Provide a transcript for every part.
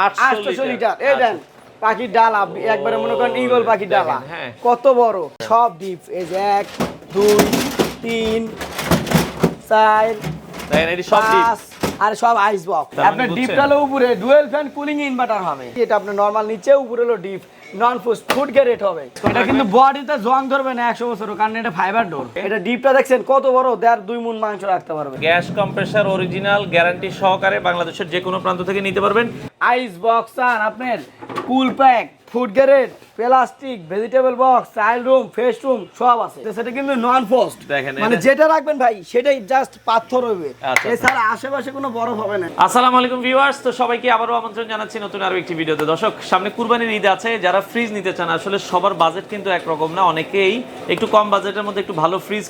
800 litre. এই দেন পাখির ডালা, একবারে মনে করেন ঈগল পাখির ডালা কত বড়, সব ডিপ। এই যে 1 2 3 4 5 আর সব আইস বক্স। আপনার ডিপটা হলো উপরে ডুয়েল ফ্যান কুলিং ইনভার্টার হবে। এটা আপনার নরমাল নিচে, উপরে হলো ডিপ নন ফুড গ্রেড হবে। এটা কিন্তু বডিতে জং ধরবে না 100 বছর, কারণ এটা ফাইবার ডোর। এটা ডিপটা দেখছেন কত বড়, 1.5-2 মণ মাংস রাখতে পারবে। গ্যাস কম্প্রেসার অরিজিনাল গ্যারান্টি সহকারে বাংলাদেশের যে কোনো প্রান্ত থেকে নিতে পারবেন। আইস বক্স আর আপনার cool pack, food grade, plastic, vegetable box, child room, fresh room সব আছে। সেটা কিন্তু নন ফ্রস্ট, মানে যেটা রাখবেন ভাই সেটাই জাস্ট পাথর হবে, এছাড়া আশেপাশে কোনো বরফ হবে না। আসসালামু আলাইকুম ভিউয়ার্স, তো সবাইকে আবারও আমন্ত্রণ জানাচ্ছি নতুন আরো একটি ভিডিওতে। দর্শক, সামনে কুরবানির ঈদ আছে, যারা ফ্রিজ নিতে চান, আসলে সবার বাজেট কিন্তু একরকম না, অনেকেই একটু কম বাজেটের মধ্যে একটু ভালো ফ্রিজ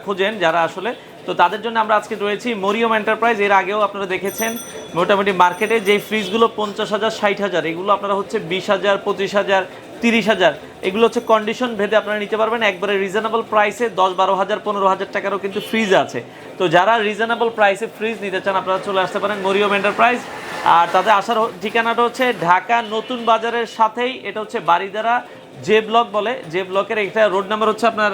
খোঁজেন যারা আসলে, তো তাদের জন্য আমরা আজকে রয়েছি মরিয়ম এন্টারপ্রাইজ। এর আগেও আপনারা দেখেছেন মোটামুটি মার্কেটে যে ফ্রিজগুলো 50,000 60,000, এগুলো আপনারা হচ্ছে 20,000 25,000 30,000, এগুলো হচ্ছে কন্ডিশন ভেদে আপনারা নিতে পারবেন একবারে রিজনেবল প্রাইসে। 10-12,000 15,000 টাকারও কিন্তু ফ্রিজ আছে। তো যারা রিজনেবল প্রাইসে ফ্রিজ নিতে চান আপনারা চলে আসতে পারেন মরিয়ম এন্টারপ্রাইজ। আর তাদের আসার ঠিকানাটা হচ্ছে ঢাকা নতুন বাজারের সাথেই, এটা হচ্ছে বারিধারা যে ব্লক বলে, যে ব্লকের একটা রোড নাম্বার হচ্ছে আপনার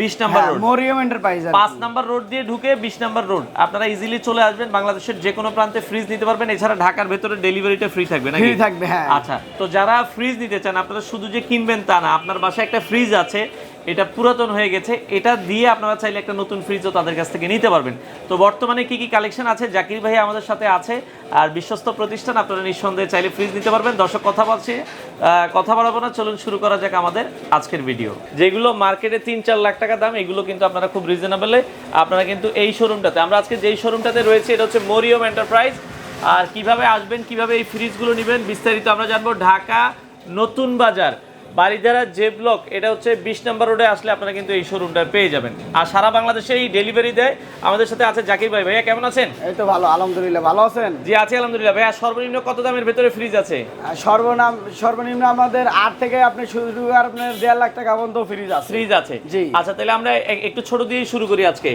20 number road, Mariyam enterprise 5 number road দিয়ে ঢুকে 20 নাম্বার রোড। আপনারা ইজিলি চলে আসবেন, বাংলাদেশের যে কোনো প্রান্তে ফ্রিজ নিতে পারবেন। এছাড়া ঢাকার ভেতরে ডেলিভারিটা ফ্রি থাকবে নাকি? ফ্রি থাকবে, হ্যাঁ। আচ্ছা, তো যারা ফ্রিজ নিতে চান, আপনারা শুধু যে কিনবেন তা না, আপনার বাসায় একটা ফ্রিজ আছে, এটা পুরাতন হয়ে গেছে, এটা দিয়ে আপনারা চাইলে একটা নতুন ফ্রিজও তাদের কাছ থেকে নিতে পারবেন। তো বর্তমানে কি কি কালেকশন আছে, জাকির ভাই আমাদের সাথে আছে, আর বিশ্বস্ত প্রতিষ্ঠান, আপনারা নিঃসন্দেহে চাইলে ফ্রিজ নিতে পারবেন। দর্শক, কথা বাড়াবো না, চলুন শুরু করা যাক আমাদের আজকের ভিডিও। যেগুলো মার্কেটে 3-4 লাখ টাকা দাম, এগুলো কিন্তু আপনারা খুব রিজনেবলে আপনারা কিন্তু এই শোরুমটাতে, আমরা আজকে যেই শোরুমটাতে রয়েছে এটা হচ্ছে মরিয়ম এন্টারপ্রাইজ। আর কিভাবে আসবেন, কিভাবে এই ফ্রিজগুলো নেবেন, বিস্তারিত আমরা জানবো। ঢাকা নতুন বাজার বারিধারা যে ব্লক, এটা হচ্ছে 20 নম্বর রোডে আসলে আপনারা কিন্তু এই শোরুমটা পেয়ে যাবেন। আর সারা বাংলাদেশে এই ডেলিভারি দেয়। আমাদের সাথে আছে জাকির ভাই। ভাইয়া কেমন আছেন? এই তো ভালো, আলহামদুলিল্লাহ। ভালো আছেন? জি আছি আলহামদুলিল্লাহ। ভাইয়া সর্বনিম্ন কত দামের ভেতরে ফ্রিজ আছে? সর্বনিম্ন আমাদের 8 থেকে আপনি শুরু আর আপনার 1.5 লাখ টাকা পর্যন্ত ফ্রিজ আছে। জি আচ্ছা, তাহলে আমরা একটু ছোট দিয়ে শুরু করি আজকে।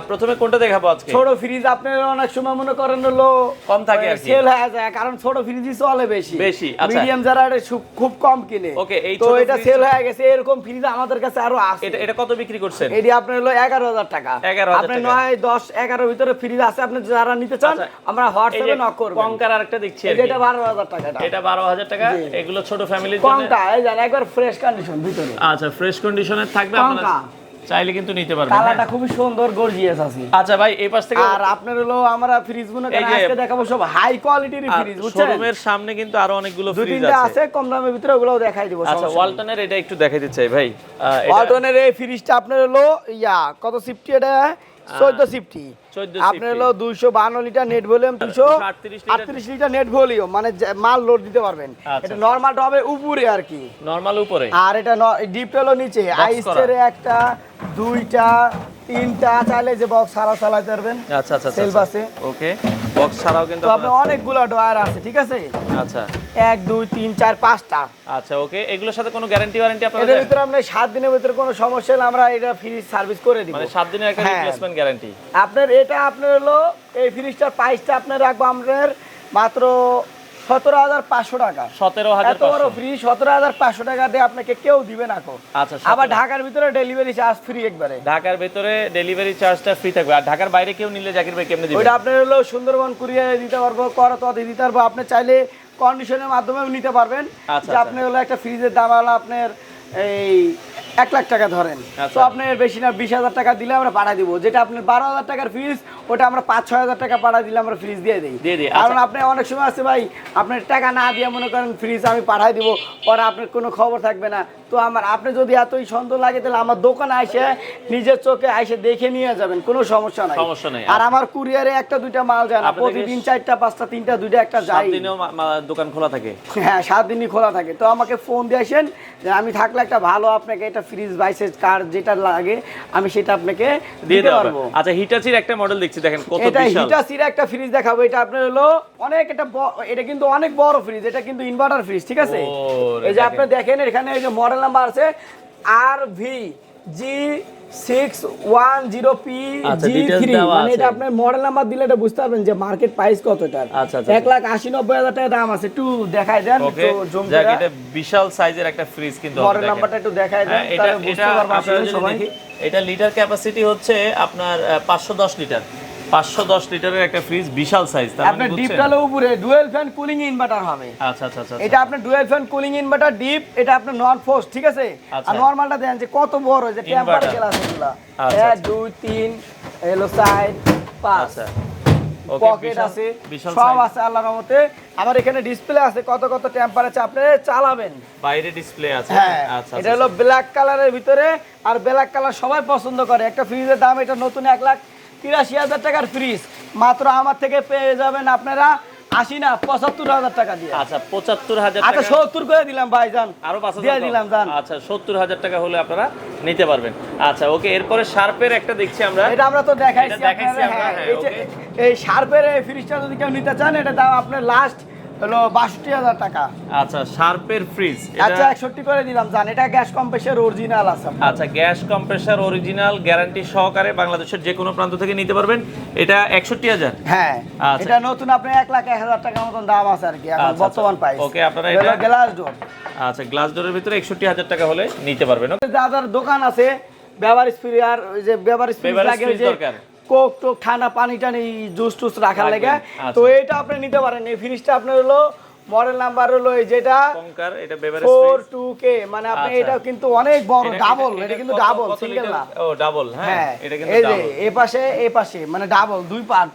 প্রথমে কোনটা দেখাবো আজকে? ছোট ফ্রিজ আপনার অনেক সময় মনে করেন হলো কম থাকে আর কি, সেল হয়ে যায়, কারণ ছোট ফ্রিজই চলে বেশি। আচ্ছা, মিডিয়াম যারা এটা খুব কম কিনে, ওকে, এই তো এটা সেল হয়ে গেছে। এরকম ফ্রিজ আমাদের কাছে আরো আছে। এটা কত বিক্রি করছেন? এটি আপনার হলো 11,000 টাকা। আপনি 9 10 11 ভিতরে ফ্রিজ আছে, আপনি যারা নিতে চান আমরা হোয়াটসঅ্যাপে নক করব। কঙ্কার আরেকটা দেখছি, এটা 12,000 টাকা। এটা 12,000 টাকা। এগুলো ছোট ফ্যামিলির জন্য কঙ্কা, এই জান একবার ফ্রেশ কন্ডিশন ভিতরে। আচ্ছা, ফ্রেশ কন্ডিশনে থাকবে, আপনারা চাইলে কিন্তু নিতে পারবেন। কালারটা খুবই সুন্দর, গর্জিয়াস আছে। আচ্ছা ভাই, এই পাশ থেকে আর আপনার হলো আমরা ফ্রিজ গুলো আজকে দেখাবো সব হাই কোয়ালিটির ফ্রিজ, বুঝছেন? শোরুমের সামনে কিন্তু আরো অনেকগুলো ফ্রিজ আছে কম দামের ভিতরে, ওগুলোও দেখাই দেব। আচ্ছা, ওয়ালটনের এটা একটু দেখাইতে চাই ভাই। ওয়ালটনের এই ফ্রিজটা আপনার হলো কত সিফটি? এটা 14 সিফটি। আপনার হলো 252 litre net volume, 238 litre net volume, মানে মাল লোড দিতে পারবেন। এটা নরমালটা হবে উপরে আর কি, নরমাল উপরে, আর এটা ডিপটা হলো নিচে। আইসের একটা 2টা 3টা চাইলে যে বক্স ছাড়া চালাতে পারবেন। আচ্ছা আচ্ছা, সেলফ আছে, ওকে, বক্স ছাড়াও কিন্তু আপনি অনেকগুলো ডয়ার আছে, ঠিক আছে? আচ্ছা, 1 2 3 4 5টা। আচ্ছা, ওকে, এগুলোর সাথে কোনো গ্যারান্টি ওয়ারেন্টি আপনাদের? এর ভিতরে আমরা 7 দিনের ভিতরে কোনো সমস্যা হলে আমরা এটা ফ্রিজ সার্ভিস করে দিব, মানে 7 দিনের একটা রিপ্লেসমেন্ট গ্যারান্টি। আপনার এটা আপনার হলো এই ফ্রিজটার প্রাইসটা আপনার রাখবো আপনার মাত্র 17,500 টাকা। 17,500 এত বড় ফ্রিজ 17,500 টাকা দিয়ে আপনাকে কেউ দিবে না। আচ্ছা, আবার ঢাকার ভিতরে ডেলিভারি চার্জ ফ্রি একবারে। ঢাকার ভিতরে ডেলিভারি চার্জটা ফ্রি থাকবে। আর ঢাকার বাইরে কেউ নিলে জাকির ভাই কেমনে দিবেন? ওটা আপনার হলো সুন্দরবন কুরিয়ারে দিতে পারবো, করতোয়াতে দিতে পারবো। আপনি চাইলে কন্ডিশনের মাধ্যমেও নিতে পারবেন। যে আপনি হলো একটা ফ্রিজের দাম হলো আপনার এই 1 লাখ টাকা ধরেন, তো আপনার বেশি না 20,000 টাকা দিলে আমরা পাঠিয়ে দিব। যেটা আপনার 12,000 টাকার ফ্রিজ, ওটা আমরা 5-6 টাকা পাঠিয়ে দিলে আমরা ফ্রিজ দিয়ে দিই। কারণ আপনি অনেক সময় আছে ভাই, আপনার টাকা না দিয়ে মনে করেন ফ্রিজ আমি পাঠিয়ে দিব, পরে আপনার কোনো খবর থাকবে না। তো আপনি যদি এতই সুন্দর লাগে তাহলে আমার দোকানে এসে নিজের চোখে এসে দেখে নিয়ে যাবেন, কোনো সমস্যা নাই। আর আমার কুরিয়ারে 1-2টা মাল যায় না, প্রতিদিন 4টা 5টা 3টা 2টা একটা যায়। 7 দিনেও দোকান খোলা থাকে? হ্যাঁ, 7 দিনই খোলা থাকে। তো আমাকে ফোন দিয়ে আসেন, আমি থাকলে একটা ভালো আপনাকে এটা ফ্রিজ বাইসেজ কার যেটা লাগে আমি সেটা আপনাকে দিতে পারবো। আচ্ছা, হিটাচির একটা মডেল দেখছি, দেখেন কত বিশাল। এটা হিটাচির একটা ফ্রিজ দেখাবো। এটা আপনার হলো অনেক এটা কিন্তু অনেক বড় ফ্রিজ, এটা কিন্তু ইনভার্টার ফ্রিজ, ঠিক আছে? এই যে আপনি দেখেন এখানে এই যে মডেল নাম্বার আছে RVG 610P আচ্ছা, details G3 দেওয়া মানে এটা আছে। আপনার মডেল নাম্বার দিলে এটা বুঝতে পারবেন যে মার্কেট প্রাইস কত এটা। আচ্ছা, আচ্ছা, 1,80,90,000 টাকা দাম আছে। একটু দেখাই দেন ওকে, একটু জুম যাক করে এটা বিশাল সাইজের একটা ফ্রিজ কিন্তু হবে, মডেল দেখেন। নাম্বারটা একটু দেখাই দেন হ্যাঁ, এটা তাহলে বুঝতে পারবেন আপনারা আসলে যদি সবাই। দেখি, এটা লিটার ক্যাপাসিটি হচ্ছে আপনার 510 লিটার। 510 লিটারের একটা ফ্রিজ, বিশাল সাইজ। তার মানে আপনার ডিপ বুঝছেন? টালে উপরে ডুয়াল ফ্যান কুলিং ইনভার্টার হবে। আচ্ছা আচ্ছা আচ্ছা, এটা আপনার dual fan cooling inverter deep, এটা আপনার নন ফোর্স, ঠিক আছে? আচ্ছা। আর নরমালটা দেন যে কত বড় যে টেম্পার Inverter। গ্লাস এগুলা। আচ্ছা, 1 2 3 এলো সাইড 5 আচ্ছা ওকে, পকেট আছে, বিশাল সব সাইজ। আছে আল্লাহর রহমতে। আমার এখানে ডিসপ্লে আছে কত কত টেম্পারেচার আপনি চালাবেন। বাইরে ডিসপ্লে আছে। হ্যাঁ, আচ্ছা, এটা হলো ব্ল্যাক কালারের ভিতরে, আর ব্ল্যাক কালার সবাই পছন্দ করে। একটা ফ্রিজের দাম এটা নতুন 1,83,000 টাকার ফ্রিজ, মাত্র আমার থেকে পেয়ে যাবেন আপনারা 80 না 75,000 টাকা দিয়ে। আচ্ছা 75,000 আচ্ছা টাকা, 70 করে দিলাম ভাইজান, আরো 5,000 দিয়ে দিলাম জান। আচ্ছা 70,000 টাকা হলে আপনারা নিতে পারবেন। আচ্ছা ওকে, এরপরে শার্পের একটা দেখছি আমরা। এটা আমরা তো দেখাইছি এটা দেখাইছি আপনারা। আমরা, হ্যাঁ, হ্যাঁ, এই যে এই শার্পের এই ফ্রিজটা যদি কেউ নিতে চান, এটা দাম আপনার লাস্ট হলো 62,000 টাকা। আচ্ছা শার্পের ফ্রিজ, আচ্ছা 61 করে দিলাম জান। এটা গ্যাস কম্প্রেসর অরিজিনাল আছে আপনার। আচ্ছা গ্যাস কম্প্রেসার অরিজিনাল গ্যারান্টি সহকারে বাংলাদেশের যে কোনো প্রান্ত থেকে নিতে পারবেন। এটা 61,000। হ্যাঁ, আচ্ছা। এটা নতুন আপনি 1,01,000 টাকার মতন দাম আছে আর কি এখন আচ্ছা, বর্তমান প্রাইস। ওকে, আপনারা এটা গ্লাস ডোর। আচ্ছা গ্লাস ডোরের ভিতরে 61,000 টাকা হলে নিতে পারবেন। ওকে, যাদের দোকান আছে বেভারেজ ফ্রি, আর ওই যে বেভারেজ ফ্রি Beverage লাগে, ওই fridge যে দরকার। কোক টোক ঠান্ডা পানি টানি জুস টুস রাখার লাগে, রাখবেন, তো আচ্ছা। এটা আপনি নিতে পারেন। এই ফ্রিজটা আপনার হলো মডেল নাম্বার হলো এই যেটা কঙ্কার, এটা বেভারেজ ফ্রিজ। 42K, মানে আপনি আচ্ছা। এটা কিন্তু অনেক বড় ডাবল, এটা কিন্তু ডাবল, কত সিঙ্গেল লিটার? না। ও ডাবল, হ্যাঁ, হ্যাঁ এটা কিন্তু এই যে ডাবল। এই পাশে মানে ডাবল দুই পার্ট।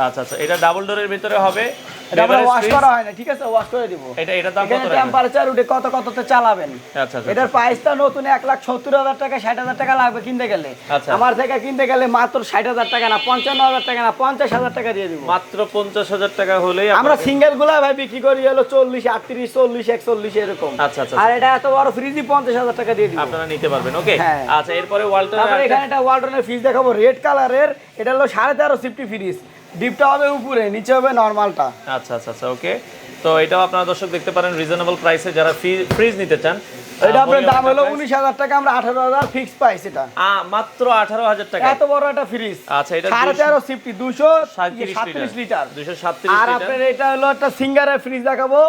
আচ্ছা আচ্ছা, এটা ডাবল ডোরের ভিতরে হবে। এটা আমরা Beverage ওয়াশ fridge। করা হয় না, ঠিক আছে? ওয়াশ করে দিব। এটার দাম কত এখানে রাখবেন? টেম্পারেচার উঠে কত কততে চালাবেন। আচ্ছা আচ্ছা, এটার প্রাইসটা নতুন 1,70,000 টাকা, 60,000 টাকা লাগবে কিনতে গেলে। আচ্ছা। আমার থেকে কিনতে গেলে মাত্র 60,000 টাকা না, 55,000 টাকা না, 50,000 টাকা দিয়ে দিব। মাত্র 50,000 টাকা হলেই আমরা আপনাকে- সিঙ্গেল গুলা ভাই বিক্রি করি হলো 40, 38, 40, 41 এরকম। আচ্ছা, আচ্ছা, আর এটা এত বড় ফ্রিজই 50,000 টাকা দিয়ে দিব। আপনারা নিতে পারবেন। ওকে, হ্যাঁ। আচ্ছা এরপরে ওয়ালটন। তারপরে এখানে একটা ওয়ালটনের ফ্রিজ দেখাবো রেড কালারের, এটা হলো 13.5 সিফটি ফ্রিজ। ডিপটা হবে উপরে, নিচে হবে নরমালটা। আচ্ছা আচ্ছা আচ্ছা, ওকে। তো এটাও আপনারা দর্শক দেখতে পারেন রিজনেবল প্রাইসে যারা ফ্রিজ নিতে চান। এটা আপনার বলি দাম হলো price? 19,000 টাকা, আমরা 18,000 ফিক্স প্রাইস এটা। মাত্র 18,000 টাকা। এত বড় একটা ফ্রিজ। আচ্ছা, এটা 13.5 সিফটি 37 237 লিটার। 237 আর লিটার। আপনার এটা হলো একটা সিঙ্গারের ফ্রিজ দেখাবো,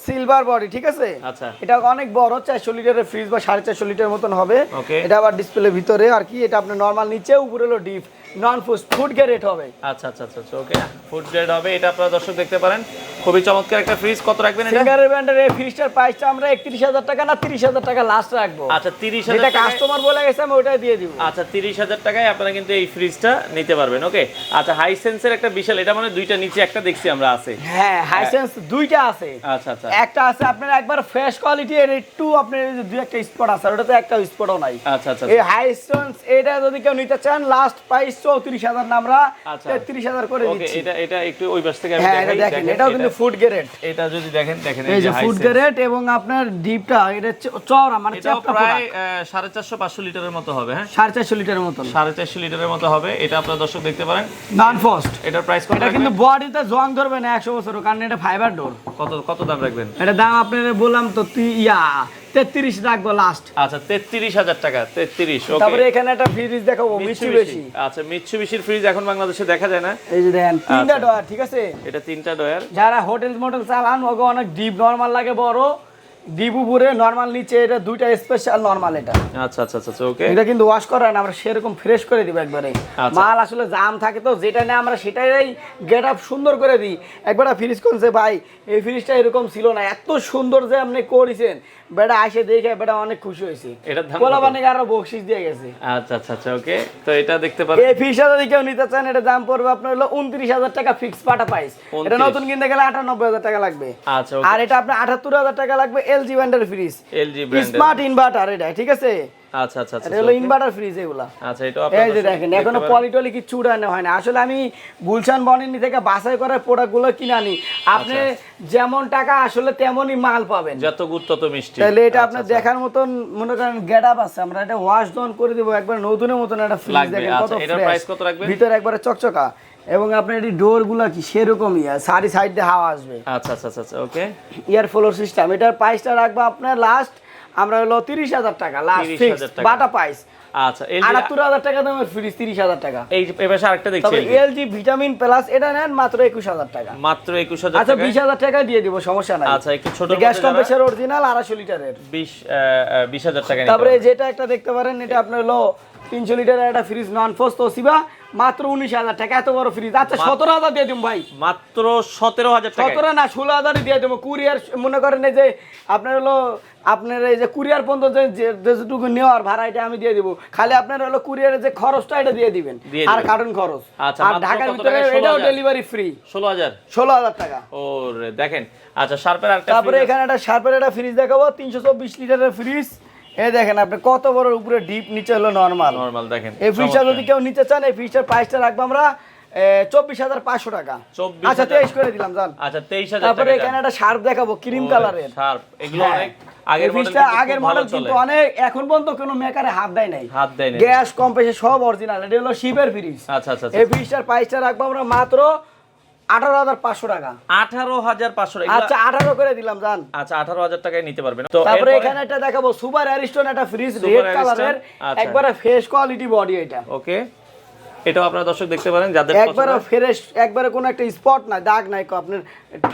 সিলভার বডি, ঠিক আছে? আচ্ছা। এটা অনেক বড়, 400 লিটারের ফ্রিজ বা 450 লিটার মতন হবে। Okay. এটা আবার ডিসপ্লে ভিতরে আর কি, এটা আপনার নরমাল নিচে, উপরে হলো ডিপ, নন ফুড গ্রেড হবে। আচ্ছা আচ্ছা আচ্ছা, ওকে ফুড গ্রেড হবে। এটা আপনারা দর্শক দেখতে পারেন, খুবই চমৎকার একটা ফ্রিজ। কত রাখবেন এটা? সিঙ্গারের ব্র্যান্ডের এই ফ্রিজটার প্রাইসটা আমরা 31,000 টাকা না 30,000 টাকা লাস্ট রাখবো। আচ্ছা 30,000 যেটা টাকা। কাস্টমার বলে গেছে আমি ওটাই দিয়ে দিব। আচ্ছা 30,000 টাকায় আপনারা কিন্তু এই ফ্রিজটা নিতে পারবেন। ওকে, আচ্ছা হাইসেন্সের একটা বিশাল, এটা মানে দুইটা নিচে একটা দেখছি আমরা আছে। হ্যাঁ, হাইসেন্স দুইটা আছে। আচ্ছা আচ্ছা একটা আছে আপনার একবার ফ্রেশ কোয়ালিটি, এর একটু আপনার এই যে দুই একটা স্পট আছে, ওটাতে একটা স্পটও নাই। আচ্ছা আচ্ছা এই হাইসেন্স এটা যদি কেউ নিতে চান, লাস্ট প্রাইস 34,000 না, আমরা আচ্ছা। 33,000 করে ওকে, দিচ্ছি। এটা একটু ওই পাশ থেকে আমি হ্যাঁ, এটা দেখাই। দেখেন, এটাও কিন্তু ফুড গ্রেড। এটা যদি দেখেন এই যে ফুড গ্রেড, এবং আপনার ডিপটা এটা চওড়া, মানে এটাও চ্যাপটা প্রায় 450-500 লিটারের মতো হবে। হ্যাঁ 450 লিটারের মতন, 450 লিটারের মতো হবে। এটা আপনারা দর্শক দেখতে পারেন। নন ফস্ট। এটার প্রাইস কত এটা কিন্তু বডিতে জং ধরবে না 100 বছর, কারণ এটা ফাইবার ডোর। কত দাম রাখবেন? এটা দাম আপনাদের বললাম তো 33 রাখবো লাস্ট। আচ্ছা 33,000 টাকা। 33। তারপরে ওকে, এখানে একটা ফ্রিজ দেখাবো মিৎসুবিশি। আচ্ছা মিৎসুবিশির ফ্রিজ এখন বাংলাদেশে দেখা যায় না। এই যে দেখেন তিনটা আচ্ছা। ডয়ার, ঠিক আছে? এটা 3টা ডয়ার। যারা হোটেল মোটেল চালান ওকে অনেক ডিপ নরমাল লাগে, বড় ডিপ উপরে নরমাল নিচে, এটা দুইটা স্পেশাল নরমাল। এটা আচ্ছা আচ্ছা আচ্ছা, ওকে। এটা কিন্তু ওয়াশ করা না, আমরা সেরকম ফ্রেশ করে দিব একবারে। আচ্ছা। মাল আসলে জাম থাকে তো, যেটা নেই আমরা সেটাই গেট আপ সুন্দর করে দিই। একবার ফ্রিজ করছে ভাই, এই ফ্রিজটা এরকম ছিল না, এত সুন্দর যে আপনি করেছেন। বেটা আসে দেখে বেটা অনেক খুশি হয়েছে, এটার দাম কোলা কত? বানিয়ে আরো বকশিস দিয়ে গেছে। আচ্ছা আচ্ছা আচ্ছা, ওকে। তো এটা দেখতে পারেন। এই ফ্রিজটা যদি কেউ নিতে চান, এটা দাম পড়বে আপনার হলো 29,000 টাকা ফিক্স পাটা প্রাইস। এটা 29,000 নতুন কিনতে গেলে 98,000 টাকা লাগবে। আচ্ছা, আর এটা আপনার 78,000 টাকা লাগবে এলজি ব্র্যান্ডের ফ্রিজ, এলজি ব্র্যান্ডের। স্মার্ট ইনভার্টার এটা, ঠিক আছে? আচ্ছা আচ্ছা আচ্ছা, এটা হলো okay। ইনভার্টার ফ্রিজ এগুলা। আচ্ছা এটা এই আপনারা যে দেখেন, এখনো পলিটলি কিছু উড়ানো হয় না। আসলে আমি গুলশান বনিনি থেকে বাছাই করে প্রোডাক্টগুলো কিনে আনি। আপনি যেমন টাকা আসলে তেমনই মাল পাবেন, যত গুড় তত মিষ্টি। তাহলে এটা আচ্ছা, আপনার আচ্ছা। দেখার মতন মনে করেন গেট আপ আছে। আমরা এটা ওয়াশ ডাউন করে দিব একবার নতুনের মতন একটা ফ্রিজ, লাগবে। দেখেন কত আচ্ছা, এটার ফ্রেশ, প্রাইস কত রাখবেন? ভিতরে একবারে চকচকা, এবং আপনার এই ডোর গুলা কি সেরকমই সারি সাইড দিয়ে হাওয়া আসবে। আচ্ছা আচ্ছা আচ্ছা, ওকে। ইয়ার ফ্লোর সিস্টেম, এটার প্রাইসটা রাখবো আপনার লাস্ট আমরা হলো 30,000 টাকা লাস্ট ফিক্স বাটা প্রাইস। আচ্ছা, 78,000 টাকা দামের ফ্রিজ 30,000 টাকা। এই পাশে আরেকটা দেখছি, তবে এলজি ভিটামিন প্লাস এটা নেন মাত্র 21,000 টাকা। মাত্র 21,000 আচ্ছা, টাকা। 20,000 টাকা দিয়ে দিব, সমস্যা নাই। আচ্ছা, একটু ছোট গ্যাস কম্প্রেসর অরিজিনাল 250 লিটারের 20,000 টাকা। তারপরে যেটা একটা দেখতে পারেন, এটা আপনার হলো 300 লিটারের একটা ফ্রিজ নন ফোর্স তোশিবা, মাত্র 19,000 টাকা। এত বড় ফ্রিজ। আচ্ছা, 17,000 দিয়ে দিম ভাই। মাত্র 17,000 টাকা। 17 না 16,000 দিয়ে দেবো। কুরিয়ার মনে করেন এই যে আপনার হলো আপনার এই যে কুরিয়ার পর্যন্ত যেটুকু নেওয়ার ভাড়া এটা আমি দিয়ে দিব। খালি আপনার হলো কুরিয়ারের যে খরচটা এটা দিয়ে দিবেন, আর কার্টন খরচ। আচ্ছা, আর ঢাকার ভিতরে এটাও ডেলিভারি ফ্রি। 16,000 টাকা। ওরে দেখেন। আচ্ছা, শার্পের আরেকটা, তারপরে এখানে একটা শার্পের একটা ফ্রিজ দেখাবো, 324 লিটারের ফ্রিজ। এই দেখেন আপনি কত বড়, উপরে ডিপ, নিচে হলো নরমাল। দেখেন এই ফ্রিজটা যদি কেউ নিতে চান, এই ফ্রিজটার প্রাইসটা রাখবো আমরা 24,500 টাকা। আচ্ছা, 23 করে দিলাম জান। আচ্ছা, 23,000 টাকা। তারপরে এখানে একটা শার্প দেখাবো ক্রিম কালারের। শার্প এগুলো অনেক আগের মডেল, কিন্তু অনেক এখন পর্যন্ত কোনো মেকারে হাত দেয় নাই। গ্যাস কম্প্রেসর সব অরিজিনাল। এটা হলো শিপের ফ্রিজ। আচ্ছা আচ্ছা। এই ফ্রিজটার প্রাইসটা রাখবো আমরা মাত্র 18,500 টাকা। 18,500 টাকা। আচ্ছা, 18 করে দিলাম জান। আচ্ছা, 18,000 টাকায় নিতে পারবেন। তো তারপরে এখানে একটা দেখাবো সুপার অ্যারিস্টন, একটা ফ্রিজ রেড কালারের, একবারে ফ্রেশ কোয়ালিটি বডি এটা। ওকে, এটাও আপনারা দর্শক দেখতে পারেন, যাদের একবারে ফ্রেশ, একবারে কোনো একটা স্পট নাই, দাগ নাই, আপনার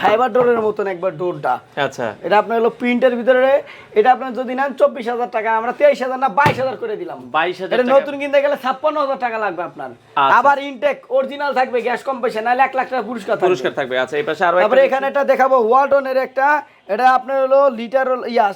ফাইবার ডোরের মতন একবার ডোরটা। আচ্ছা, এটা আপনার হলো প্রিন্টের ভিতরে। এটা আপনার যদি নেন 24,000 টাকা, আমরা 23,000 না 22,000 করে দিলাম। 22,000 এটা নতুন কিনতে গেলে 56,000 টাকা লাগবে আপনার। আবার ইনটেক অরিজিনাল থাকবে, গ্যাস কম্প্রেসর, নাহলে 1 লাখ টাকা পুরস্কার থাকবে। আচ্ছা, এই পাশে আরো তারপরে এখানে একটা দেখাবো ওয়ালটনের একটা, এটা আপনার হলো লিটার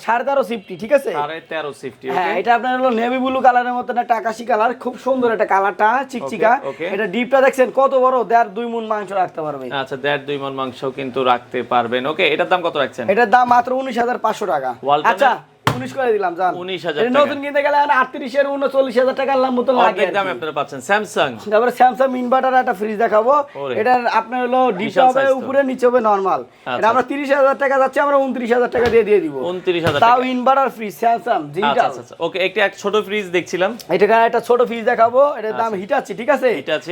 13.5 সিফটি, ঠিক আছে? 13.5 সিফটি। হ্যাঁ, এটা আপনার হলো নেভি ব্লু কালারের মতন একটা আকাশি কালার, খুব সুন্দর একটা কালারটা, চিকচিকা। এটা ডিপটা দেখছেন কত বড়, 1.5-2 মণ মাংস রাখতে পারবে। আচ্ছা, 1.5-2 মণ মাংস কিন্তু রাখতে পারবেন। ওকে, এটার দাম কত রাখছেন? এটার দাম মাত্র 19,500 টাকা। আচ্ছা, 19 করে দিলাম জান। 19,000 টাকা। নতুন কিনতে গেলে 38 এর 39,000 টাকার মতো লাগে। অনেক দামে আপনারা পাচ্ছেন স্যামসাং। তারপরে স্যামসাং ইনভার্টার একটা ফ্রিজ দেখাবো। এটার আপনার হলো ডিপ হবে উপরে, নিচে হবে নরমাল। এটা আমরা 30,000 টাকা যাচ্ছে, আমরা 29,000 টাকা দিয়ে দিব। 29,000 তাও ইনভার্টার ফ্রিজ স্যামসাং ডিজিটাল। আচ্ছা আচ্ছা, ওকে, এক ছোট ফ্রিজ দেখছিলাম। এটা একটা ছোট ফ্রিজ দেখাবো, এটার দাম হিটাচি, ঠিক আছে?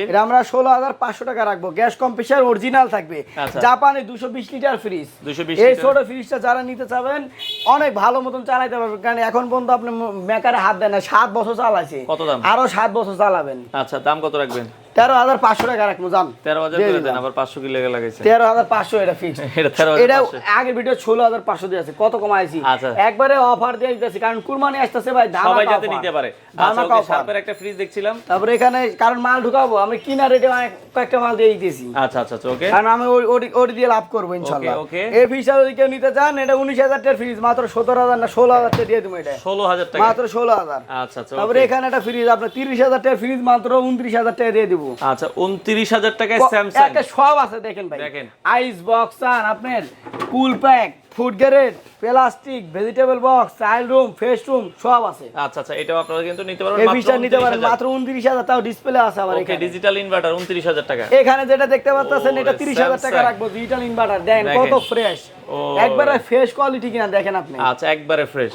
এটা আমরা 16,500 টাকা রাখবো। গ্যাস কম্প্রেসর অরিজিনাল থাকবে, জাপানে 220 লিটার ফ্রিজ। এই ছোট ফ্রিজটা যারা নিতে চাবেন অনেক ভালো মতন চালাতে পারবেন, কারণ এখন পর্যন্ত আপনি মেকারে হাত দেন না, 7 বছর চালাইছে। কত দাম? আরো 7 বছর চালাবেন। আচ্ছা, দাম কত রাখবেন? 13,500 টাকা রাখবো জান। 13,000 করে দেন, আবার 500 কি লেগে লাগাইছে? 13,500 এটা ফিক্স। এটা আগের ভিডিও 16,500 দিয়ে আছে, কত কমাইছি। একবারে অফার দিয়ে দিতেছি, কারণ কুরবানি আসতেছে ভাই, সবাই যাতে নিতে পারে। আচ্ছা, ওকে, শার্পের একটা ফ্রিজ দেখছিলাম। তারপরে এখানে কারণ মাল ঢুকাবো, আমি কিনা রেটে কয়েকটা মাল দিয়ে দিতেছি। আচ্ছা আচ্ছা, ওকে, কারণ আমি ওটি দিয়ে লাভ করবো ইনশাআল্লাহ। এই ফ্রিজটা যদি কেউ নিতে চান, এটা 19,000 টাকার ফ্রিজ, মাত্র 17,000 না 16,000 টাকা দিয়ে দেবো। এটা 16,000 টাকা, মাত্র 16,000। আচ্ছা আচ্ছা। তারপরে এখানে একটা ফ্রিজ আপনার 30,000 টাকার ফ্রিজ, মাত্র 29,000 টাকা দিয়ে দেবো। আচ্ছা, 29,000 টাকায় স্যামসাং। একটা সব আছে দেখেন ভাই, দেখেন আইস বক্স আন আপনার, cool pack, food grade, plastic, vegetable box, child room, fresh room সব আছে। আচ্ছা আচ্ছা, এটাও আপনারা কিন্তু নিতে পারবেন, এই ফিচার নিতে পারেন মাত্র 29,000। তাও ডিসপ্লে আছে আবার এখানে। ডিজিটাল ইনভার্টার 29,000 টাকা। এখানে যেটা দেখতে পাচ্ছেন এটা 30,000 টাকা রাখবো। ডিজিটাল ইনভার্টার দেখেন কত ফ্রেশ, একবারে ফ্রেশ কোয়ালিটি কিনা দেখেন আপনি। আচ্ছা, একবারে ফ্রেশ,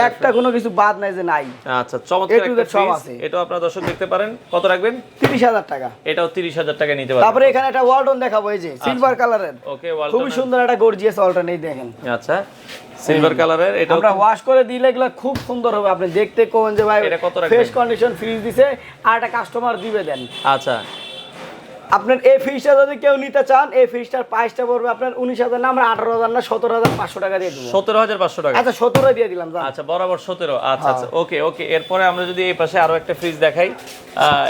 একটা কোনো কিছু বাদ নাই যে নাই। আচ্ছা, চমৎকার একটা ফ্রিজ। এটাও আপনারা দর্শক দেখতে পারেন। কত রাখবেন? 30,000 টাকা। এটাও 30,000 টাকা নিতে পারবেন। তারপরে এখানে একটা ওয়ালটন দেখাবো, এই যে সিলভার কালারের। ওকে, ওয়ালটন খুব সুন্দর একটা গর্জিয়াস ওয়ালটন, এই দেখেন। আচ্ছা, সিলভার কালারের। এটা আমরা ওয়াশ করে দিলে এগুলো খুব সুন্দর হবে, আপনি দেখতে কোন যে ভাই এটা কত রাখবেন? ফ্রেশ কন্ডিশন ফ্রিজ দিছে, আর একটা কাস্টমার দিবে দেন। আচ্ছা, আপনার এই ফ্রিজটা যদি কেউ নিতে চান, এই ফ্রিজটার প্রাইসটা পড়বে আপনার 19,000 না, আমরা 18,000 না 17,500 টাকা দিয়ে দেব। 17,500 টাকা। আচ্ছা, 17 দিয়ে দিলাম। আচ্ছা, বরাবর 17। আচ্ছা আচ্ছা, ওকে ওকে। এরপরে আমরা যদি এই পাশে আরো একটা ফ্রিজ দেখাই,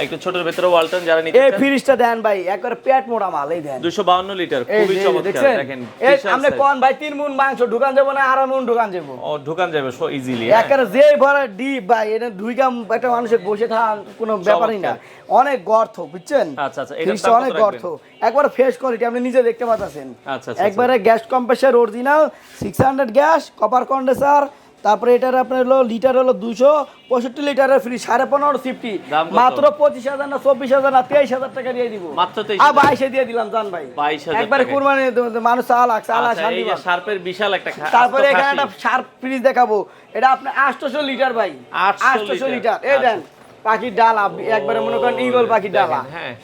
একটু ছোটর ভিতরে ওয়ালটন যারা নিতে চান, এই ফ্রিজটা দেন ভাই, একবারে পেট মোটা মাল, এই দেন 252 লিটার, খুবই চমৎকার। দেখেন, এই আপনি কোন ভাই 3 মণ মাংস ঢুকান যাব না, 2.5 মণ ঢুকান যাব? ও, ঢুকান যাবে সো ইজিলি। একবারে যে ভরা ডিপ ভাই, এটা ঢুইকা একটা মানুষের বসে থাকার কোনো ব্যাপারই না, অনেক গর্ত, বুঝছেন? আচ্ছা আচ্ছা, এটা অনেক গর্ত, একবারে ফ্রেশ কোয়ালিটি, আপনি নিজে দেখতে পাচ্ছেন। আচ্ছা আচ্ছা, একবারে gas compressor original 600 gas, copper condenser. তারপরে এটার আপনার হলো লিটার হলো 265 লিটারের ফ্রি, 15.5 সিফটি, মাত্র 25,000 না 24,000 না 23,000 টাকা দিয়ে দিব। মাত্র 23,000। 22 দিয়ে দিলাম জান ভাই। 22,000 একবারে কুরবানি মানুষ চালা শান্তি। এই শার্পের বিশাল একটা। তারপরে এখানে একটা শার্প ফ্রিজ দেখাবো, এটা আপনি 800 লিটার ভাই, 800 লিটার। এই দেন পাখির ডালা, একবারে মনে করেন ঈগল পাখির ডালা,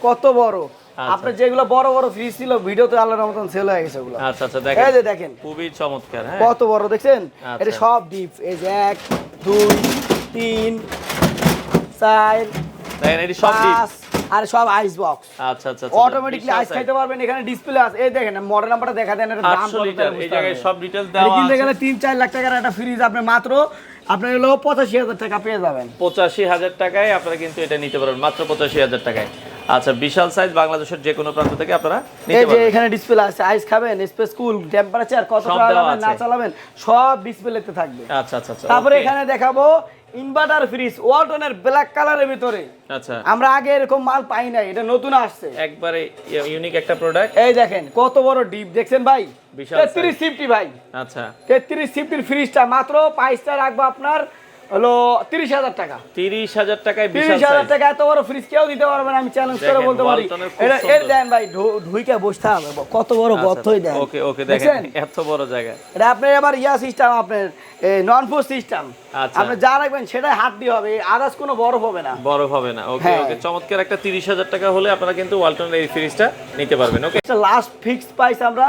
কত বড়। আপনার যেগুলো বড় বড় ফ্রিজ ছিল ভিডিওতে আল্লাহর মতন সেল হয়ে গেছে ওগুলো। আচ্ছা আচ্ছা, দেখেন এই যে দেখেন খুবই চমৎকার। হ্যাঁ, কত বড় দেখছেন, আচ্ছা। এটা সব ডিপ, এই যে 1 2 3 4 দেখেন এটি সব ডিপ, 5 আর সব আইস বক্স। আচ্ছা আচ্ছা, অটোমেটিকলি আইস খাইতে পারবেন। এখানে ডিসপ্লে আছে, এই দেখেন মডেল নাম্বারটা দেখা দেন, এর দাম 800 কত লিটার, এই জায়গায় সব ডিটেইলস দেওয়া দেওয়া কিনতে আছে। গেলে 3-4 লাখ টাকার একটা ফ্রিজ আপনি মাত্র আপনার হলো 85,000 টাকা পেয়ে যাবেন। 85,000 টাকায় আপনারা কিন্তু এটা নিতে পারবেন, মাত্র 85,000 টাকায়। আচ্ছা, বিশাল সাইজ, বাংলাদেশের যে কোনো প্রান্ত থেকে আপনারা নিতে এই যে পারবেন। এখানে ডিসপ্লে আছে, আইস খাবেন, স্পেস কুল, টেম্পারেচার কত সব দেওয়া চালাবেন না আছে। চালাবেন সব ডিসপ্লেতে থাকবে। আচ্ছা আচ্ছা আচ্ছা, তারপরে okay। এখানে দেখাবো ইনভার্টার ফ্রিজ ওয়ালটনের ব্ল্যাক কালারের ভিতরে। আচ্ছা, আমরা আগে এরকম মাল পাই নাই, এটা নতুন আসছে, একবারে ইউনিক একটা প্রোডাক্ট। এই দেখেন কত বড় ডিপ দেখছেন ভাই, বিশাল 3350 ভাই। আচ্ছা, 3350 ফ্রিজটা মাত্র প্রাইসটা রাখবো আপনার হলো 30,000 টাকা। 30,000 টাকায় বিশাল 30,000 সাইজ। টাকা এত বড় ফ্রিজ কেউ দিতে পারবে না, আমি চ্যালেঞ্জ করে দেখেন, বলতে পারি। ওয়ালটনের খুব এটা সুন্দর। দেন ভাই, ঢুইকা বসতে হবে, কত বড় গর্তই দেন। ওকে ওকে, দেখেন এত বড় জায়গা। এটা আপনার আবার ইয়া সিস্টেম, আপনার নন ফোর্স সিস্টেম। আচ্ছা। আপনি যা রাখবেন সেটাই হাত দিয়ে হবে, আদার্স কোনো বরফ হবে না। বড় হবে না। ওকে হ্যাঁ। ওকে, চমৎকার একটা 30,000 টাকা হলে আপনারা কিন্তু ওয়ালটনের এই ফ্রিজটা নিতে পারবেন। ওকে, এটা লাস্ট ফিক্সড প্রাইস আমরা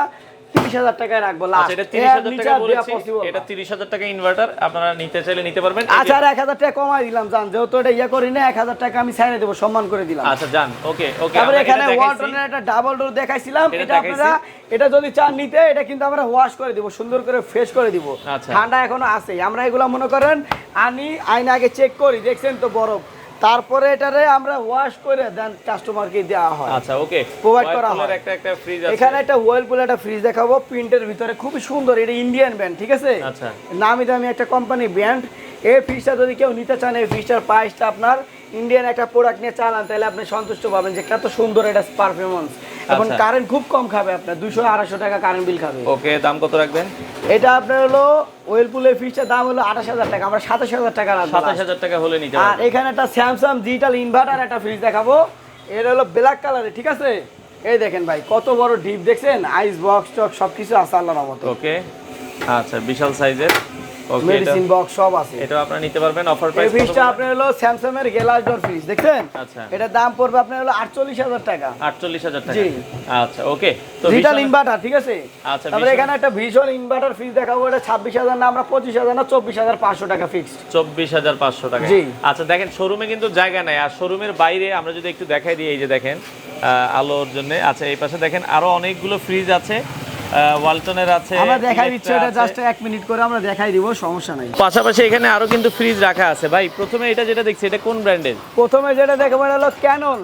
30,000 টাকায় রাখবো লাস্ট। আচ্ছা, এটা 30,000 টাকা বলেছি, এটা 30,000 টাকা ইনভার্টার, আপনারা নিতে চাইলে নিতে পারবেন। এই যে- আচ্ছা, আর 1,000 টাকা কমাই দিলাম জান, যেহেতু এটা ইয়া করি না, 1,000 টাকা আমি ছাইড়ে দেবো, সম্মান করে দিলাম। আচ্ছা যান, ওকে ওকে। তারপরে আমরা এখানে এটা দেখাইছি। ওয়ালটনের একটা ডাবল ডোর দেখাইছিলাম, এটা এটা আপনারা এটা যদি চান নিতে, এটা কিন্তু আমরা ওয়াশ করে দিব, সুন্দর করে ফ্রেশ করে দিব। আচ্ছা। ঠান্ডা এখনো আছে, আমরা এগুলা মনে করেন আনি আইনা আগে চেক করি, দেখছেন তো বরফ, তারপরে এটারে আমরা ওয়াশ করে দেন কাস্টমারকে দেওয়া হয়। আচ্ছা, ওকে, Provide করা হয়। একটা ফ্রিজ আছে। এখানে একটা ওয়ার্লপুল একটা ফ্রিজ দেখাবো, প্রিন্টের ভিতরে খুবই সুন্দর, এটা ইন্ডিয়ান ব্র্যান্ড, ঠিক আছে, আচ্ছা। নামি দামি একটা কোম্পানি ব্র্যান্ড। এই ফ্রিজটা যদি কেউ নিতে চান, এই ফ্রিজটার প্রাইসটা আপনার ইন্ডিয়ান একটা প্রোডাক্ট নিয়ে চালান, তাহলে আপনি সন্তুষ্ট পাবেন যে কত সুন্দর এটা পারফরমেন্স, এবং আচ্ছা। কারেন্ট খুব কম খাবে, আপনার 200-250 টাকা কারেন্ট বিল খাবে। ওকে, দাম কত রাখবেন? এটা আপনার হলো ওয়েলপুলের ফ্রিজটার দাম হলো 28,000 টাকা, আমরা 27,000 টাকা রাখবো। 27,000 টাকা হলে নিতে আর পারবেন। এখানে একটা স্যামসাং ডিজিটাল ইনভার্টার একটা ফ্রিজ দেখাবো, এটা হলো ব্ল্যাক কালারে, ঠিক আছে। এই দেখেন ভাই কত বড় ডিপ দেখছেন, আইস বক্স টক সবকিছু আছে আল্লাহর রহমতে। ওকে, আচ্ছা, বিশাল সাইজের। ওকে, মেডিসিন বক্স সব আছে। এটা আপনারা নিতে পারবেন। অফার এই প্রাইস ফ্রিজটা আপনার হলো স্যামসাং এর গ্লাস ডোর ফ্রিজ দেখছেন, আচ্ছা। এটা দাম পড়বে আপনার হলো 48,000 টাকা। 48,000 টাকা। জি। আচ্ছা, ওকে। তো ডিজিটাল ইনভার্টার, ঠিক আছে। আচ্ছা, তারপরে এখানে একটা ভিজুয়াল ইনভার্টার ফ্রিজ দেখাবো, এটা 26,000 না, আমরা 25,000 না 24,500 টাকা ফিক্সড। 24,500 টাকা। জি। আচ্ছা, দেখেন শোরুমে কিন্তু জায়গা নাই, আর শোরুমের বাইরে আমরা যদি একটু দেখাই দিই, এই যে দেখেন আলোর জন্য। আচ্ছা, এই পাশে দেখেন আরো অনেকগুলো ফ্রিজ আছে, ওয়ালটনের আছে, আমরা দেখাই দিচ্ছি, ইলেকট্রা এটা আছে। জাস্ট 1 মিনিট করে আমরা দেখাই দিব, সমস্যা নাই। পাশাপাশি এখানে আরো কিন্তু ফ্রিজ রাখা আছে। ভাই, প্রথমে এটা যেটা দেখছি, এটা কোন ব্র্যান্ডের? প্রথমে যেটা দেখাবো এটা হলো ক্যানন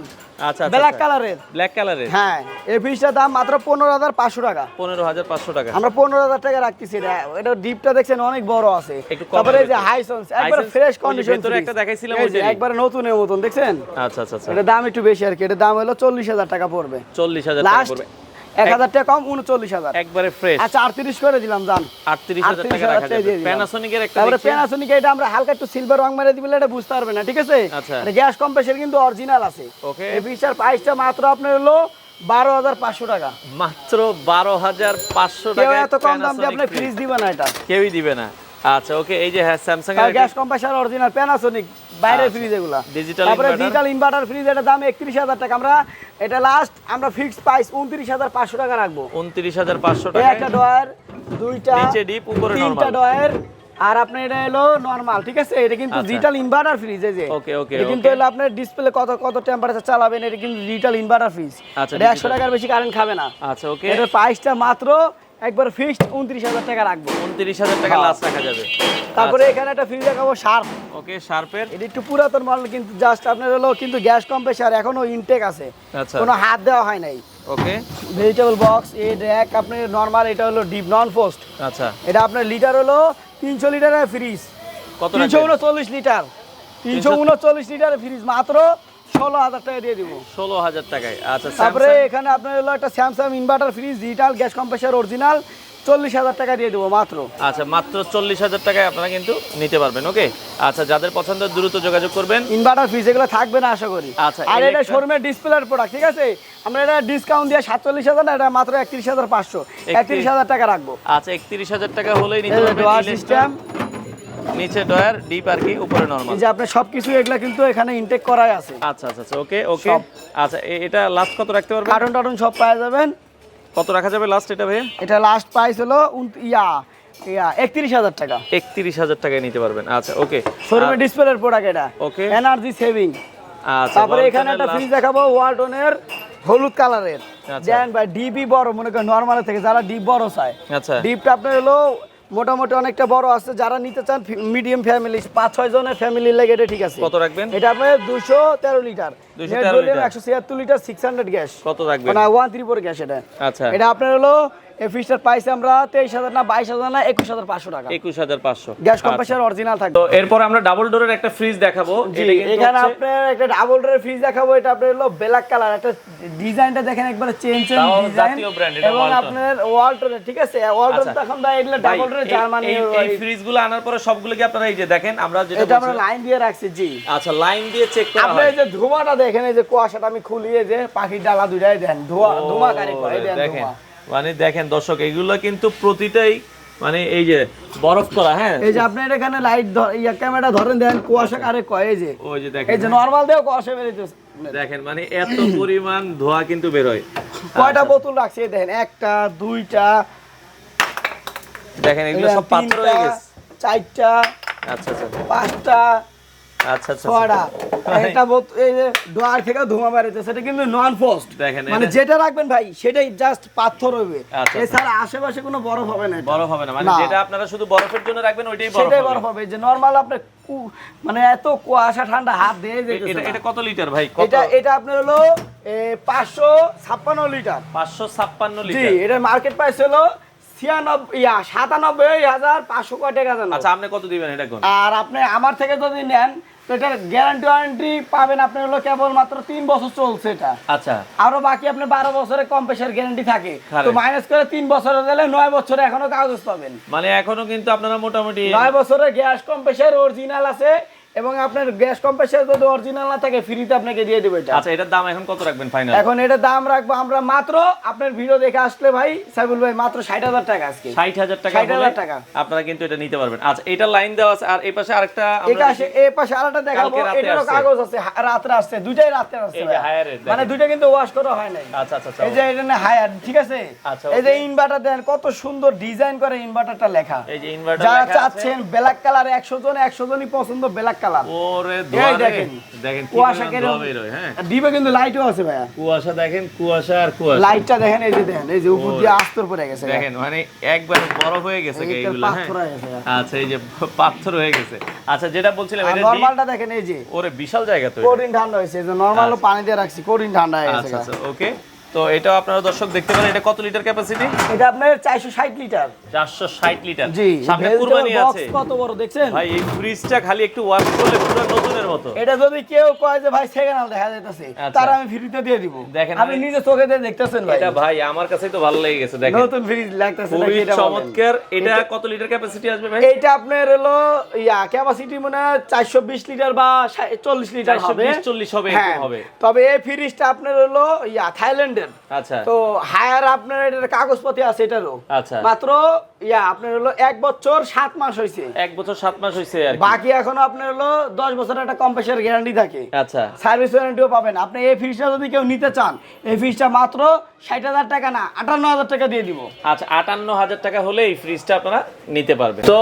আচ্ছা, ব্ল্যাক কালারের। ব্ল্যাক কালারের। হ্যাঁ, এই ফ্রিজটার দাম মাত্র 15,500 টাকা। 15,500 টাকা। আমরা 15,000 টাকা রাখতেছি। এটা ডিপটা দেখছেন অনেক বড় আছে। একটু কম তারপরে এই যে হবে। হাইসেন্স একবার Hisense, ফ্রেশ ওই যে কন্ডিশন, ভেতরে একটা দেখাইছিলাম, ওই যে একবার নতুনের মতন দেখছেন। আচ্ছা আচ্ছা আচ্ছা, এটা দাম একটু বেশি আর কি, এটা দাম হলো 40,000 টাকা পড়বে। 40,000 টাকা লাস্ট পড়বে। 1,000 টাকা কম, 39,000। একবারে ফ্রেশ। আচ্ছা, 38 করে দিলাম জান। 38,000 টাকা রাখা যাবে। দিয়ে দিলাম। প্যানাসোনিকের একটা তারপরে দেখছি। প্যানাসোনিক এটা আমরা হালকা একটু সিলভার রং মেরে দিলে এটা বুঝতে পারবে না, ঠিক আছে। আচ্ছা। এটা গ্যাস কম্প্রেসর কিন্তু অরিজিনাল আছে। ওকে। এই ফ্রিজটার প্রাইসটা মাত্র আপনার হলো 12,500 টাকা। মাত্র 12,500 কেউ টাকা। এত কম দাম দিয়ে আপনি ফ্রিজ দিবে না এটা। কেউই দিবে না। আচ্ছা, ওকে, এই যে হ্যাঁ, স্যামসাং এর গ্যাস কম্প্রেসর অরিজিনাল প্যানাসোনিক বাইরের আচ্ছা। ফ্রিজ এগুলা। Digital তারপরে inverter। ডিজিটাল ইনভার্টার ফ্রিজ, এটা দাম 31,000 টাকা। আমরা এটা লাস্ট আমরা ফিক্সড প্রাইস 29,500 টাকা রাখবো। 29,500 এই টাকা। একটা ডয়ার, দুইটা, নিচে ডিপ, উপরে তিনটা নরমাল। ডয়ার, আর আপনার এটা হলো নরমাল, ঠিক আছে। এটা কিন্তু আচ্ছা। ডিজিটাল ইনভার্টার ফ্রিজ, এই যে ওকে, ওকে, এটা কিন্তু ওকে। হলো আপনার ডিসপ্লে কত কত টেম্পারেচার চালাবেন, এটা কিন্তু ডিজিটাল ইনভার্টার ফ্রিজ। আচ্ছা, এটা 100 digital। টাকার বেশি কারেন্ট খাবে না। আচ্ছা, ওকে। এটার প্রাইসটা মাত্র একবার ফিক্সড 29,000 টাকা রাখবো। 29,000 টাকা হ্যাঁ। লাস্ট রাখা যাবে। তারপরে এখানে একটা ফ্রিজ দেখাবো শার্প। ওকে, শার্পের। এটা একটু পুরাতন মডেল, কিন্তু জাস্ট আপনার হলো কিন্তু গ্যাস কম্প্রেসার এখনো ইনটেক আছে, আচ্ছা, কোনো হাত দেওয়া হয় নাই। ওকে, ভেজিটেবল বক্স, এই র্যাক আপনার নরমাল, এটা হলো ডিপ নন ফোস্ট। আচ্ছা। এটা আপনার লিটার হলো 300 লিটারের ফ্রিজ, কত 339 লিটার, 339 লিটারের ফ্রিজ মাত্র 16,000 টাকা দিয়ে দিব। 16,000 টাকায়। আচ্ছা, তারপরে স্যামসাং। এখানে আপনার হলো একটা Samsung inverter fridge digital gas compressor original, 40,000 টাকা দিয়ে দেবো মাত্র। আচ্ছা, মাত্র 40,000 টাকায় আপনারা কিন্তু নিতে পারবেন। ওকে, আচ্ছা, যাদের পছন্দ দ্রুত যোগাযোগ করবেন। ইনভার্টার ফ্রিজ এগুলো থাকবে না আশা করি। আচ্ছা, আর এটা electric- শোরুমের ডিসপ্লের প্রোডাক্ট, ঠিক আছে। আমরা এটা ডিসকাউন্ট দিয়ে 47,000 না, এটা মাত্র 31,500, 31,000 টাকা রাখবো। আচ্ছা, 31,000 টাকা হলেই নিতে পারবেন। ডোয়ার সিস্টেম, নিচে ডয়ার, ডিপ আর কি, উপরে নরমাল। এই যে আপনি সবকিছু এগুলা কিন্তু এখানে ইনটেক করাই আছে। আচ্ছা আচ্ছা আচ্ছা, ওকে ওকে। আচ্ছা এটা লাস্ট কত রাখতে পারবেন? কার্টন টার্টন সব পাওয়া যাবেন। কত রাখা যাবে লাস্ট এটা ভাই? এটা লাস্ট প্রাইস হলো 31,000 টাকা। 31,000 টাকায় নিতে পারবেন। আচ্ছা ওকে। শোরুমে ডিসপ্লের প্রোডাক্ট এটা। ওকে। Energy saving. আচ্ছা, তারপরে এখানে একটা ফ্রিজ দেখাবো ওয়ালটনের হলুদ কালারের। দেন ভাই ডিপি বড়, মনে করেন নরমালের থেকে যারা ডিপ বড় চায়। আচ্ছা। ডিপটা আপনার হলো মোটামুটি অনেকটা বড় আছে, যারা নিতে চান মিডিয়াম ফ্যামিলি 5-6 জনের ফ্যামিলির লাগে এটা ঠিক আছে। কত রাখবেন? এটা আপনার 213 লিটার, 213 লিটার, 176 লিটার, 600 গ্যাস। কত রাখবেন? মানে 134 গ্যাস এটা। আচ্ছা। এটা আপনার হলো এই ফ্রিজটার প্রাইস আমরা 23,000 না 22,000 না 21,500 টাকা। 21,500 গ্যাস কম্প্রেসর অরিজিনাল থাকবে। তো এরপর আমরা ডাবল ডোরের একটা ফ্রিজ দেখাবো। এটা কিন্তু এখানে আপনার একটা ডাবল ডোরের ফ্রিজ দেখাবো। এটা আপনার হলো ব্ল্যাক কালার, একটা ডিজাইনটা দেখেন একবারে চেঞ্জ ডিজাইন, জাতীয় ব্র্যান্ড এটা, এবং আপনার ওয়ালটন, ঠিক আছে। ওয়ালটন তো এখন ভাই এগুলা ডাবল ডোরের জার্মানি। এই ফ্রিজগুলো আনার পরে সবগুলো কি আপনারা এই যে দেখেন আমরা যেটা এটা আমরা লাইন দিয়ে রাখছি। জি আচ্ছা, লাইন দিয়ে চেক করা আপনি হয়। এই যে ধোঁয়াটা দেখেন, এই যে কুয়াশাটা আমি খুলিয়ে যে পাখির ডালা দুইটাই দেন ধোঁয়াকারী করে দেন দেখেন, ধোঁয়া। মানে দেখেন দর্শক, এগুলো কিন্তু প্রতিটাই মানে এই যে বরফ করা। হ্যাঁ, এই যে আপনি এখানে লাইট ক্যামেরা ধরেন দেন কুয়াশা কারে কয়, এই যে ওই যে দেখেন, এই যে নরমাল দেও কুয়াশা বেরিয়েছে দেখেন, মানে এত পরিমাণ ধোঁয়া কিন্তু বের হয়। কয়টা বোতল রাখছি দেখেন, একটা দুইটা, দেখেন এগুলো সব পাত্র হয়ে গেছে, চারটা, আচ্ছা আচ্ছা, পাঁচটা, আচ্ছা আচ্ছা, ছয়টা। একটা বোতল এই যে ডোয়ার থেকে ধোঁয়া বেরোচ্ছে, সেটা কিন্তু নন ফ্রস্ট। দেখেন মানে যেটা রাখবেন ভাই সেটাই জাস্ট পাথর হবে, আচ্ছা। এছাড়া আশেপাশে কোনো বরফ হবে না। বরফ হবে না, মানে যেটা আপনারা শুধু বরফের জন্য রাখবেন ওইটাই সেটাই বরফ বরফ হবে। যে নরমাল আপনি মানে এত কুয়াশা ঠান্ডা হাত দিয়ে যেতেছে না। এটা কত লিটার ভাই? এটা আপনার হলো 556 লিটার। 556 জি, লিটার। এটা মার্কেট প্রাইস হলো 97,500 টাকা জানো। আচ্ছা, আপনি কত দিবেন এটা কোন? আর আপনি আমার থেকে যদি নেন তো এটার গ্যারান্টি ওয়ারেন্টি পাবেন আপনি হলো কেবল মাত্র 3 বছর চলছে এটা। আচ্ছা, আরো বাকি আপনি 12 বছরের কম্প্রেসার গ্যারান্টি থাকে। খারে। তো মাইনাস করে 3 বছরে দিলে 9 বছরে এখনো কাগজ পাবেন। মানে এখনো কিন্তু আপনারা মোটামুটি 9 বছরের গ্যাস কম্প্রেসার অরিজিনাল আছে, এবং আপনার গ্যাস কম্প্রেসার যদি অরিজিনাল না থাকে ফ্রিতে আপনাকে দিয়ে দেব এটা। আচ্ছা, এটার দাম এখন কত রাখবেন ফাইনাল? এখন এটা দাম রাখবো আমরা মাত্র, আপনার ভিডিও দেখে আসলে ভাই সাইবুল ভাই, মাত্র 60,000 টাকা আজকে। 60,000 টাকা 60,000 টাকা আপনারা কিন্তু এটা নিতে পারবেন। আচ্ছা, এটা লাইন দেওয়া আছে, আর এই পাশে আরেকটা এটা আসে, এই পাশে আরেকটা দেখাবো। কালকে রাতে এটারও আসছে। কাগজ আছে, রাতে আসছে, দুইটাই রাতে আসছে এই যে ভাই। হায়ারের মানে দুইটা কিন্তু ওয়াশ করা হয় নাই। আচ্ছা আচ্ছা আচ্ছা, এই যে এটা না হায়ার, ঠিক আছে। আচ্ছা, এই যে okay। ইনভার্টার দেন, কত সুন্দর ডিজাইন করে ইনভার্টারটা লেখা। এই যে ইনভার্টার যারা লেখা আছে। চাচ্ছেন ব্ল্যাক কালার, 100 জনই পছন্দ ব্ল্যাক কালার। ওরে এই ধোয়া দেখেন, দেখেন কি কুয়াশা পরিমাণ কেরম ধোয়া বের হয়। হ্যাঁ, ডিবে কিন্তু লাইটও আছে ভাইয়া। কুয়াশা দেখেন, কুয়াশা আর কুয়াশা। লাইটটা দেখেন, এই যে দেখেন, এই যে উপর দিয়ে আস্তর পড়ে গেছে দেখেন, মানে একবার বরফ হয়ে গেছে এইটার এইগুলো। হ্যাঁ, পাথর হয়ে গেছে। আচ্ছা, এই যে পাথর হয়ে গেছে। আচ্ছা, যেটা বলছিলাম আর এটা নরমালটা দেখেন, এই যে ওরে বিশাল জায়গা তো এটা। কঠিন ঠান্ডা হয়েছে, এই যে নরমাল পানি দিয়ে রাখছি, কঠিন ঠান্ডা হয়ে গেছে। আচ্ছা আচ্ছা, ওকে। তো এটাও আপনারা দর্শক দেখতে পারেন, এটা কত লিটার ক্যাপাসিটি? এটা আপনার 460 লিটার। 460 লিটার। জি, সামনে কুরবানি ভেলটের আছে। বক্স কত বড় দেখছেন ভাই, এই ফ্রিজটা খালি একটু ওয়াশ করলে পুরো নতুনের মতো। এটা যদি কেউ কয় যে ভাই সেকেন্ড হ্যান্ড দেখা যাইতেছে, আচ্ছা। তার আমি ফ্রিতে দিয়ে দিব। দেখেন, আপনি নিজে চোখে দিয়ে দেখতেছেন ভাই, এটা ভাই আমার কাছেই তো ভালো লেগে গেছে। দেখেন, নতুন ফ্রিজ লাগতেছে খুবই নাকি এটা বলেন। চমৎকার। এটা কত লিটার ক্যাপাসিটি আসবে ভাই? এইটা আপনার হলো ক্যাপাসিটি মনে হয় 420 লিটার বা 40 লিটার হবে। 420-40 হবে, হ্যাঁ, এরকম হবে। তবে এই ফ্রিজটা আপনার হলো থাইল্যান্ডের। আচ্ছা, তো হায়ার আপনার এটার কাগজপত্র আছে এটারও। আচ্ছা। মাত্র আপনার হলো 1 বছর 7 মাস হইছে। 1 বছর 7 মাস হইছে আর কি। বাকি এখনো আপনার হলো 10 বছরের একটা কম্প্রেসার গ্যারান্টি থাকে। আচ্ছা, সার্ভিস ওয়ারেন্টিও পাবেন। আপনি এই ফ্রিজটা যদি কেউ নিতে চান, এই ফ্রিজটা মাত্র 60,000 টাকা না 58,000 টাকা দিয়ে দিব। আচ্ছা, 58,000 টাকা হলে এই ফ্রিজটা আপনারা নিতে পারবেন। তো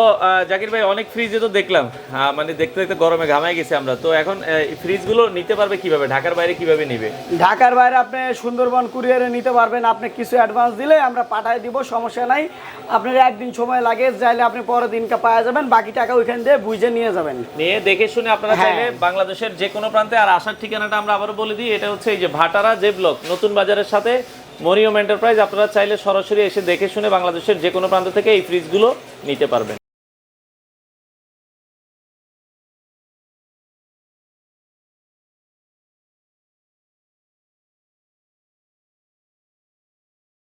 জাকির ভাই, অনেক ফ্রিজে তো দেখলাম, মানে দেখতে দেখতে গরমে ঘামাই গেছি আমরা। তো এখন এই ফ্রিজগুলো নিতে পারবে কিভাবে? ঢাকার বাইরে কিভাবে নিবে? ঢাকার বাইরে আপনি সুন্দরবন কুরিয়ারে নিতে পারবেন। আপনি কিছু অ্যাডভান্স দিলে আমরা পাঠিয়ে দিব, সমস্যা নাই। আপনার একদিন সময় লাগে, চাইলে আপনি পরের দিনকে পাওয়া যাবেন, বাকি টাকা ওইখান দিয়ে বুঝে নিয়ে যাবেন। নিয়ে দেখে শুনে আপনারা হ্যাঁ। চাইলে বাংলাদেশের যে কোনো প্রান্তে। আর আসার ঠিকানাটা আমরা আবারও বলে দিই, এটা হচ্ছে এই যে ভাটারা জে ব্লক, নতুন বাজারের সাথে মরিয়ম এন্টারপ্রাইজ। আপনারা চাইলে সরাসরি এসে দেখে শুনে বাংলাদেশের যে কোনো প্রান্ত থেকে এই ফ্রিজগুলো নিতে পারবেন।